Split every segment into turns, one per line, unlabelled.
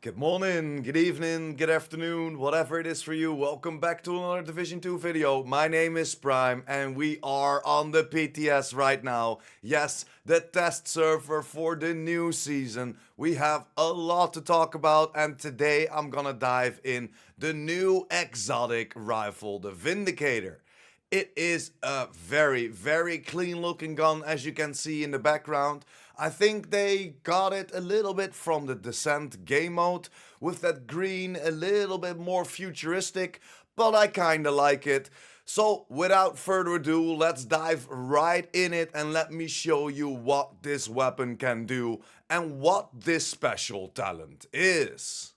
Good morning, good evening, good afternoon, whatever it is for you. Welcome back to another Division 2 video. My name is Prime and we are on the PTS right now. Yes, the test server for the new season. We have a lot to talk about and today I'm gonna dive in the new exotic rifle, the Vindicator. It is a very clean looking gun, as you can see in the background. I think they got it a little bit from the Descent game mode, with that green a little bit more futuristic, but I kinda like it. So without further ado, let's dive right in it and let me show you what this weapon can do and what this special talent is.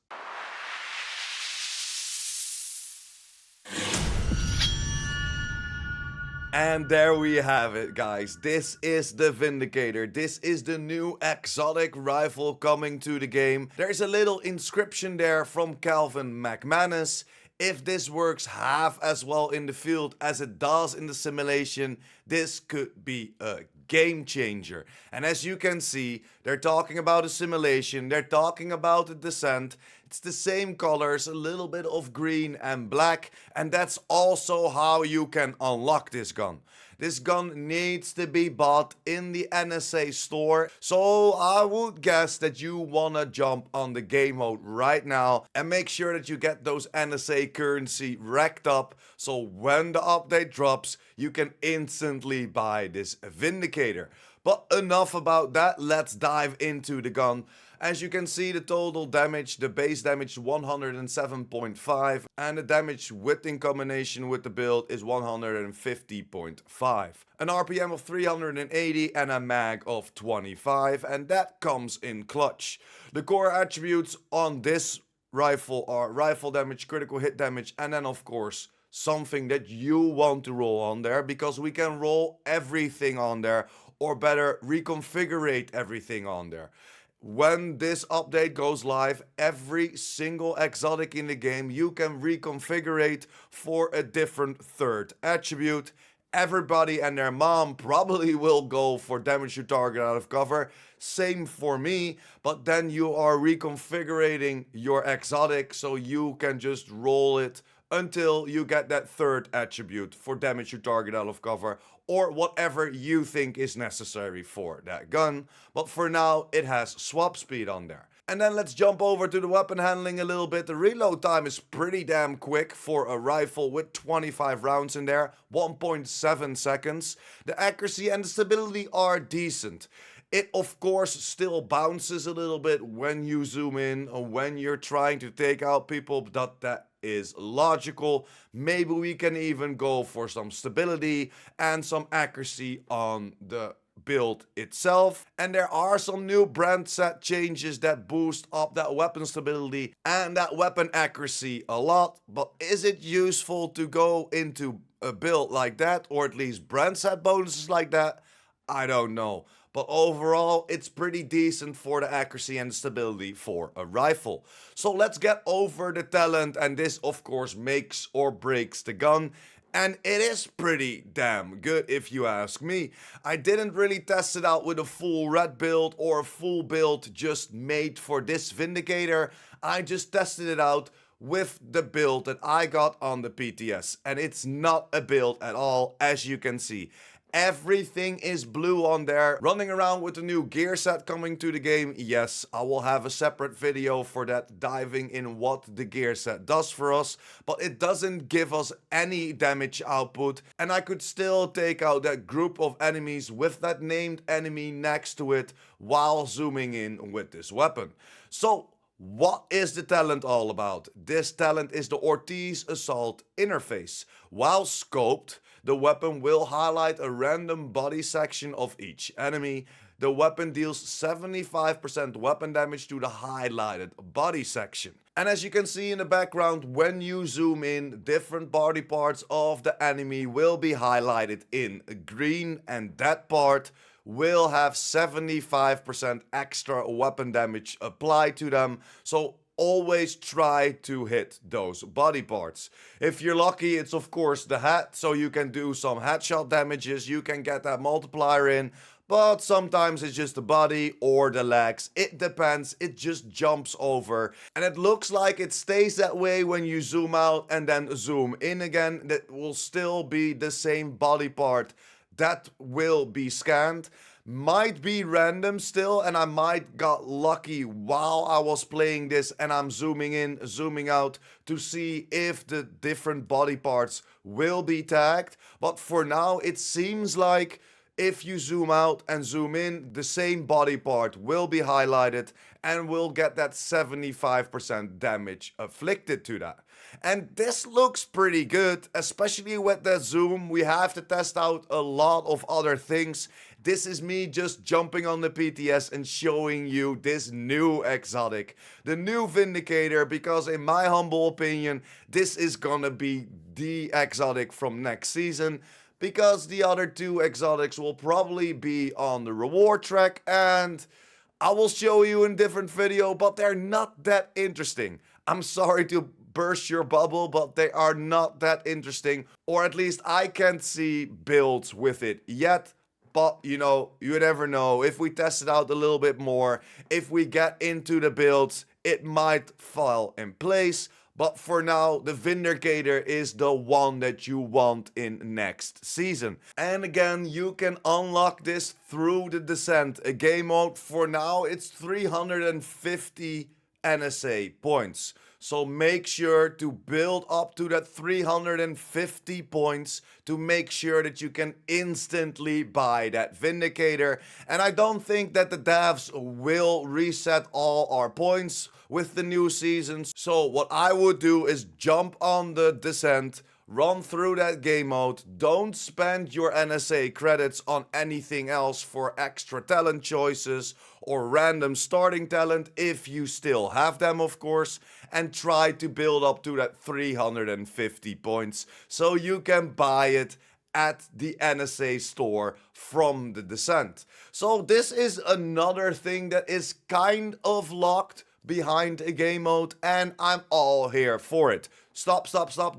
And there we have it, guys. This is the Vindicator. This is the new exotic rifle coming to the game. There's a little inscription there from Calvin McManus. If this works half as well in the field as it does in the simulation, this could be a game changer. And as you can see, they're talking about a simulation, they're talking about a descent. It's the same colors, a little bit of green and black, and that's also how you can unlock this gun. This gun needs to be bought in the NSA store, so I would guess that you wanna jump on the game mode right now and make sure that you get those NSA currency racked up, so when the update drops, you can instantly buy this Vindicator. But enough about that, let's dive into the gun. As you can see, the total damage, the base damage 107.5 and the damage with in combination with the build is 150.5. An RPM of 380 and a mag of 25, and that comes in clutch. The core attributes on this rifle are rifle damage, critical hit damage, and then of course something that you want to roll on there, because we can roll everything on there, or better, reconfigure everything on there. When this update goes live, every single exotic in the game you can reconfigure for a different third attribute. Everybody and their mom probably will go for damage to target out of cover. Same for me, but then you are reconfiguring your exotic so you can just roll it until you get that third attribute for damage to target out of cover, or whatever you think is necessary for that gun. But for now, it has swap speed on there. And then let's jump over to the weapon handling a little bit. The reload time is pretty damn quick for a rifle with 25 rounds in there, 1.7 seconds. The accuracy and the stability are decent. It of course still bounces a little bit when you zoom in or when you're trying to take out people, but that is logical. Maybe we can even go for some stability and some accuracy on the build itself. And there are some new brand set changes that boost up that weapon stability and that weapon accuracy a lot. But is it useful to go into a build like that, or at least brand set bonuses like that? I don't know. But overall, it's pretty decent for the accuracy and stability for a rifle. So let's get over the talent, and this of course makes or breaks the gun. And it is pretty damn good if you ask me. I didn't really test it out with a full red build or a full build just made for this Vindicator. I just tested it out with the build that I got on the PTS. And it's not a build at all, as you can see. Everything is blue on there. Running around with the new gear set coming to the game. Yes, I will have a separate video for that, diving in what the gear set does for us. But it doesn't give us any damage output. And I could still take out that group of enemies with that named enemy next to it while zooming in with this weapon. So what is the talent all about? This talent is the Ortiz assault interface. While scoped, the weapon will highlight a random body section of each enemy. The weapon deals 75% weapon damage to the highlighted body section. And as you can see in the background, when you zoom in, different body parts of the enemy will be highlighted in green, and that part will have 75% extra weapon damage applied to them. So always try to hit those body parts. If you're lucky, it's of course the head, so you can do some headshot damages, you can get that multiplier in. but sometimes it's just the body or the legs. It depends, it just jumps over. And it looks like it stays that way when you zoom out and then zoom in again. That will still be the same body part that will be scanned. Might be random still, and I might got lucky while I was playing this and I'm zooming in, zooming out to see if the different body parts will be tagged. But for now, it seems like if you zoom out and zoom in, the same body part will be highlighted and will get that 75% damage afflicted to that. And this looks pretty good, especially with the zoom. We have to test out a lot of other things. This is me just jumping on the PTS and showing you this new exotic, the new Vindicator, because in my humble opinion, this is gonna be the exotic from next season, because the other two exotics will probably be on the reward track, and I will show you in a different video, but they're not that interesting. I'm sorry to burst your bubble, but they are not that interesting, or at least I can't see builds with it yet. But you know, you never know. If we test it out a little bit more, if we get into the builds, it might fall in place. But for now, the Vindicator is the one that you want in next season. And again, you can unlock this through the Descent, a game mode. For now, it's 350 NSA points. So make sure to build up to that 350 points to make sure that you can instantly buy that Vindicator. And I don't think that the devs will reset all our points with the new seasons. So what I would do is jump on the Descent, run through that game mode, don't spend your NSA credits on anything else for extra talent choices or random starting talent, if you still have them of course, and try to build up to that 350 points so you can buy it at the NSA store from the Descent. So this is another thing that is kind of locked behind a game mode, and I'm all here for it. Stop,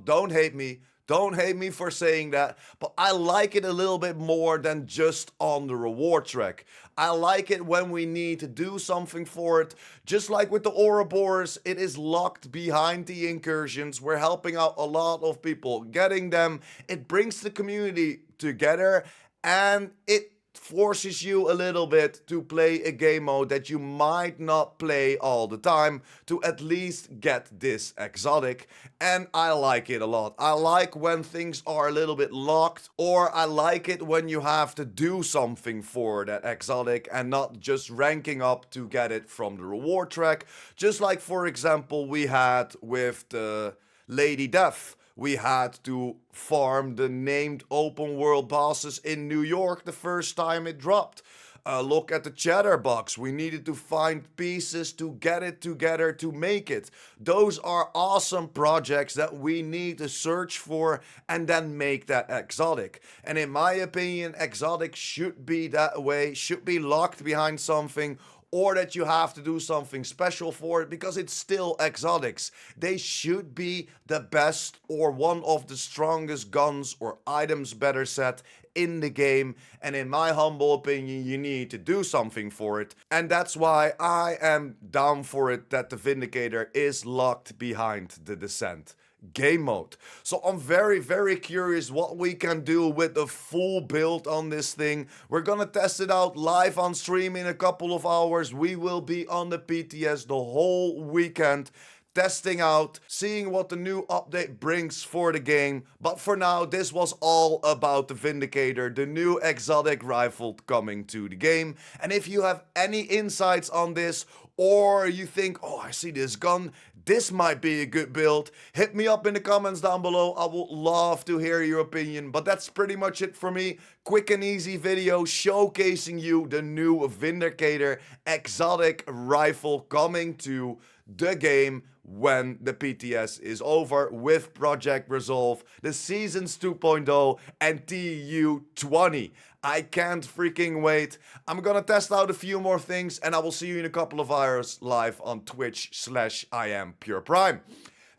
don't hate me. Don't hate me for saying that, but I like it a little bit more than just on the reward track. I like it when we need to do something for it. Just like with the Ouroboros, it is locked behind the incursions. We're helping out a lot of people getting them. It brings the community together, and it forces you a little bit to play a game mode that you might not play all the time to at least get this exotic, and I like it a lot. I like when things are a little bit locked, or I like it when you have to do something for that exotic and not just ranking up to get it from the reward track, just like for example we had with the Lady Death. We had to farm the named open world bosses in New York the first time it dropped. Look at the Chatterbox. We needed to find pieces to get it together to make it. Those are awesome projects that we need to search for and then make that exotic. And in my opinion, exotic should be that way, should be locked behind something, or that you have to do something special for it, because it's still exotics. They should be the best or one of the strongest guns or items better set in the game, and in my humble opinion you need to do something for it, and that's why I am down for it that the Vindicator is locked behind the Descent game mode. So I'm very curious what we can do with the full build on this thing. We're gonna test it out live on stream in a couple of hours. We will be on the PTS the whole weekend, testing out, seeing what the new update brings for the game. But for now, this was all about the Vindicator, the new exotic rifle coming to the game. And if you have any insights on this, or you think, oh, I see this gun, this might be a good build, hit me up in the comments down below. I would love to hear your opinion. But that's pretty much it for me. Quick and easy video showcasing you the new Vindicator exotic rifle coming to the game when the PTS is over with Project Resolve, the Seasons 2.0 and TU20. I can't freaking wait. I'm gonna test out a few more things, and I will see you in a couple of hours live on Twitch/IamPurePrime.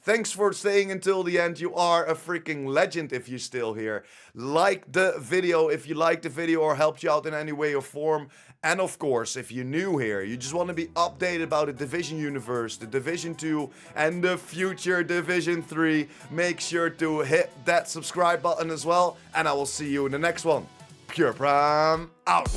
Thanks for staying until the end. You are a freaking legend if you're still here. Like the video if you liked the video or helped you out in any way or form. And of course, if you're new here, you just want to be updated about the Division universe, the Division 2, and the future Division 3, make sure to hit that subscribe button as well. And I will see you in the next one. PurePrime out.